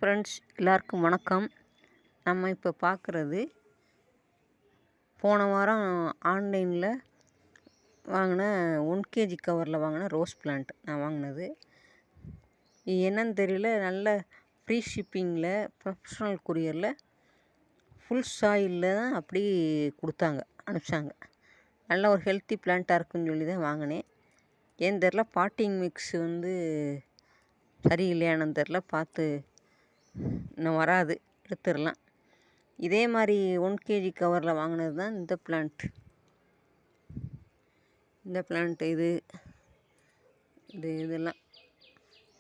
Friends, எல்லாருக்கும் வணக்கம். நம்ம இப்போ பார்க்குறது போன வாரம் ஆன்லைனில் வாங்கின 1 kg கவரில் வாங்கின ரோஸ் பிளான்ட் நான் வாங்கினது. இது என்னன்னு தெரியல, நல்ல ஃப்ரீ ஷிப்பிங்கில் ப்ரொஃபஷ்னல் கொரியரில் ஃபுல் சாயிலில் தான் அப்படி கொடுத்தாங்க, அனுப்பிச்சாங்க. நல்ல ஒரு ஹெல்த்தி பிளான்ட்டாக இருக்குன்னு சொல்லி தான் வாங்கினேன். ஏன்னு தெரில, பாட்டிங் மிக்ஸ் சரியில்லையானு தெரில, பார்த்து இன்னும் வராது, எடுத்துடலாம். இதே மாதிரி 1 kg கவரில் வாங்கினது தான் இந்த பிளான்ட்.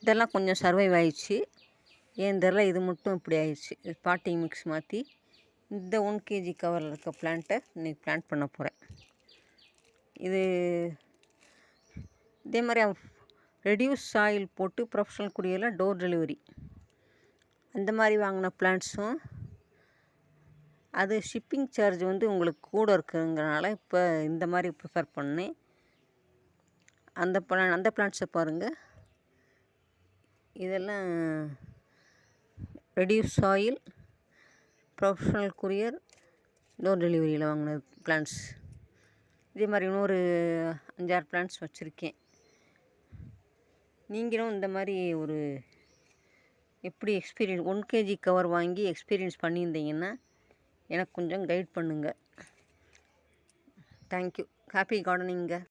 இதெல்லாம் கொஞ்சம் சர்வைவ் ஆயிடுச்சு. ஏன் தெரில, இது மட்டும் இப்படி ஆயிடுச்சு. பாட்டிங் மிக்ஸ் மாற்றி இந்த 1 kg கவரில் இருக்க பிளான்ட்டை இன்றைக்கி பிளான்ட் பண்ண போகிறேன். இதே மாதிரி ரெடியூஸ் சாயில் போட்டு ப்ரொஃபஷ்னல் கொரியரில் டோர் டெலிவரி அந்த மாதிரி வாங்கின பிளான்ட்ஸும், அது ஷிப்பிங் சார்ஜ் உங்களுக்கு கூட இருக்குங்கிறனால இப்போ இந்த மாதிரி ப்ரிஃபர் பண்ணேன். அந்த பிளான்ட்ஸை பாருங்கள். இதெல்லாம் ready use soil professional courier door டெலிவரியில் வாங்கின பிளான்ட்ஸ். இதே மாதிரி இன்னொரு 5-6 பிளான்ட்ஸ் வச்சுருக்கேன். நீங்களும் இந்த மாதிரி ஒரு எப்படி 1 kg கவர் வாங்கி எக்ஸ்பீரியன்ஸ் பண்ணியிருந்தீங்கன்னா எனக்கு கொஞ்சம் கைட் பண்ணுங்கள். தேங்க்யூ. ஹாப்பி கார்டனிங்க.